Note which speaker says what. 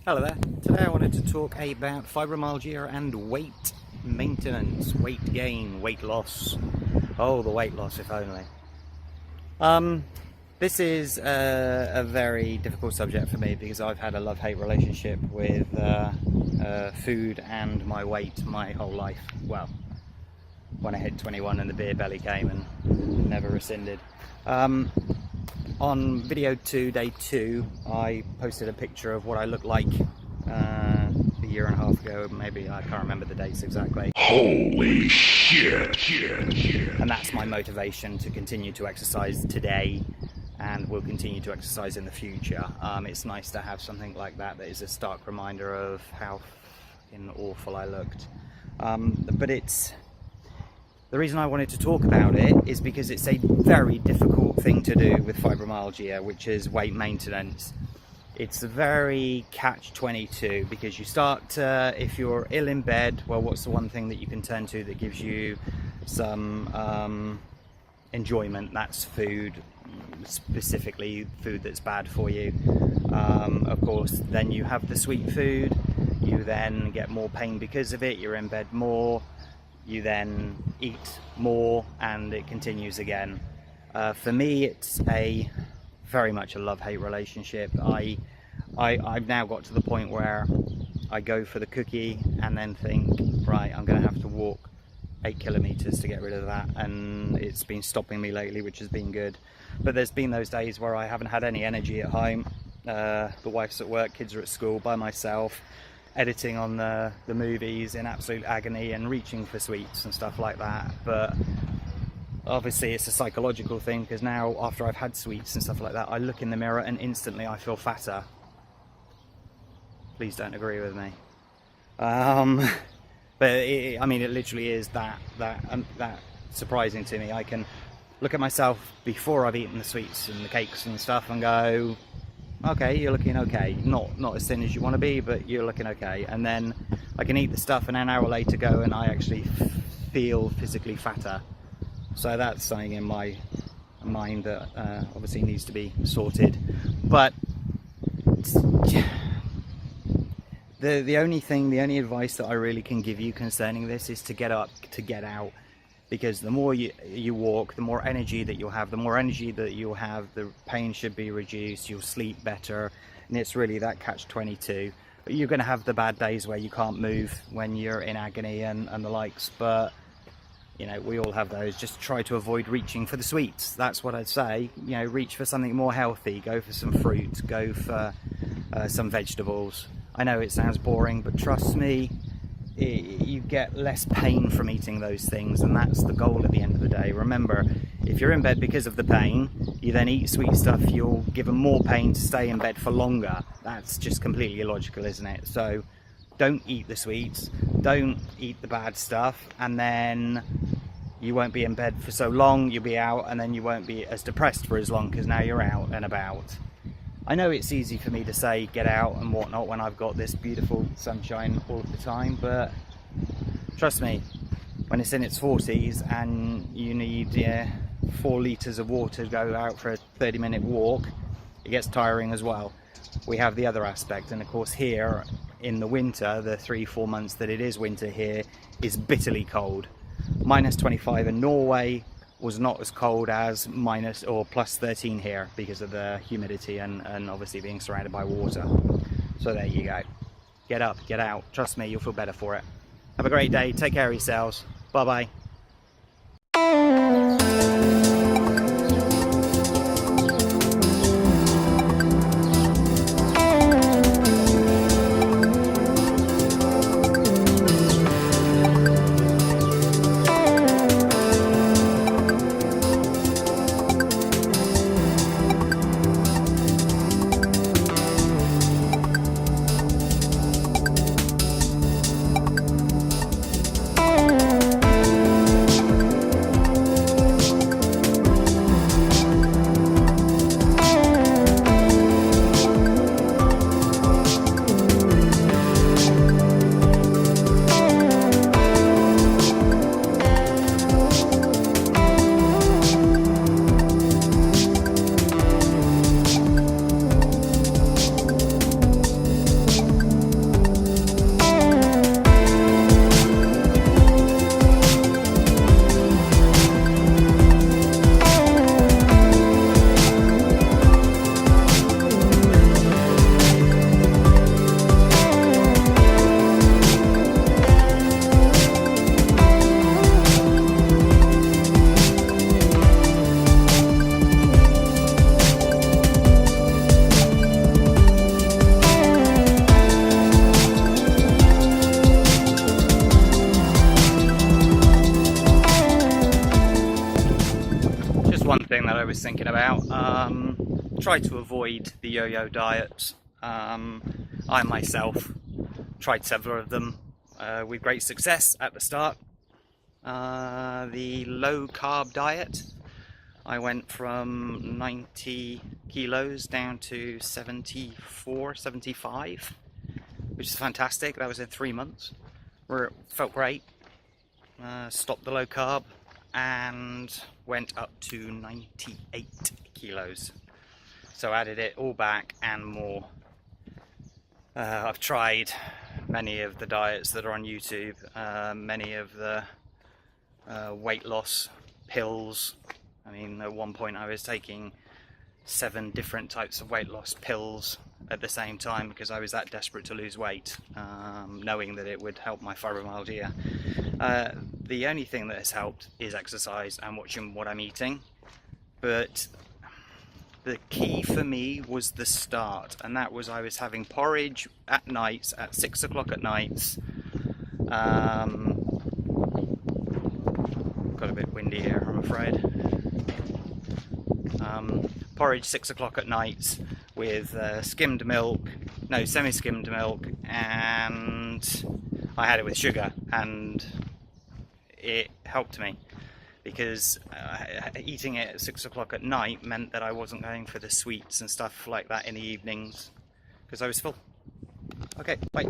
Speaker 1: Hello there. Today I wanted to talk about fibromyalgia and weight maintenance, weight gain, weight loss. Oh, the weight loss, if only. This is a very difficult subject for me because I've had a love-hate relationship with food and my weight my whole life. Well, when I hit 21 and the beer belly came and never rescinded. On video 2, day 2, I posted a picture of what I looked like a year and a half ago, maybe, I can't remember the dates exactly.
Speaker 2: Holy shit!
Speaker 1: And that's my motivation to continue to exercise today, and will continue to exercise in the future. It's nice to have something like that is a stark reminder of how fucking awful I looked. But it's... The reason I wanted to talk about it is because it's a very difficult thing to do with fibromyalgia, which is weight maintenance. It's a very catch-22 because you start, if you're ill in bed, well, what's the one thing that you can turn to that gives you some enjoyment? That's food, specifically food that's bad for you. Of course, then you have the sweet food, you then get more pain because of it, you're in bed more, you then eat more, and it continues again. For me, it's very much a love-hate relationship. I've now got to the point where I go for the cookie and then think, right, I'm going to have to walk 8 kilometers to get rid of that, and it's been stopping me lately, which has been good. But there's been those days where I haven't had any energy at home. The wife's at work, kids are at school, by myself, editing on the movies in absolute agony and reaching for sweets and stuff like that. But obviously it's a psychological thing, because now after I've had sweets and stuff like that, I look in the mirror and instantly I feel fatter. Please don't agree with me. But I mean, it literally is that surprising to me. I can look at myself before I've eaten the sweets and the cakes and stuff and go, okay, you're looking okay. Not as thin as you want to be, but you're looking okay. And then I can eat the stuff and an hour later go and I actually feel physically fatter. So that's something in my mind that obviously needs to be sorted. But the only advice that I really can give you concerning this is to get up, to get out. Because the more you walk, the more energy that you'll have. The more energy that you'll have, the pain should be reduced, you'll sleep better. And it's really that catch-22. But you're going to have the bad days where you can't move when you're in agony and the likes. But, you know, we all have those. Just try to avoid reaching for the sweets. That's what I'd say. You know, reach for something more healthy. Go for some fruit. Go for some vegetables. I know it sounds boring, but trust me, you get less pain from eating those things, and that's the goal at the end of the day. Remember, if you're in bed because of the pain, you then eat sweet stuff, you'll give them more pain to stay in bed for longer. That's just completely illogical, isn't it? So don't eat the sweets, don't eat the bad stuff, and then you won't be in bed for so long, you'll be out, and then you won't be as depressed for as long because now you're out and about. I know it's easy for me to say get out and whatnot when I've got this beautiful sunshine all of the time, but trust me, when it's in its 40s and you need 4 litres of water to go out for a 30-minute walk, it gets tiring as well. We have the other aspect, and of course here in the winter, the 3-4 months that it is winter here, is bitterly cold. -25 in Norway was not as cold as minus or plus 13 here because of the humidity and obviously being surrounded by water. So there you go. Get up, get out. Trust me, you'll feel better for it. Have a great day. Take care of yourselves. Bye bye. one thing that I was thinking about. Try to avoid the yo-yo diets. I myself tried several of them with great success at the start. The low carb diet, I went from 90 kilos down to 74, 75, which is fantastic. That was in 3 months, where it felt great. Stopped the low carb and went up to 98 kilos. So added it all back and more. I've tried many of the diets that are on YouTube, many of the weight loss pills. I mean, at one point I was taking 7 different types of weight loss pills at the same time because I was that desperate to lose weight, knowing that it would help my fibromyalgia. The only thing that has helped is exercise and watching what I'm eating, but the key for me was the start, and that was I was having porridge at nights at 6 o'clock at nights. Got a bit windy here, I'm afraid. Porridge 6 o'clock at nights with skimmed milk, no, semi-skimmed milk, and I had it with sugar, and it helped me because eating it at 6 o'clock at night meant that I wasn't going for the sweets and stuff like that in the evenings because I was full. Okay, bye.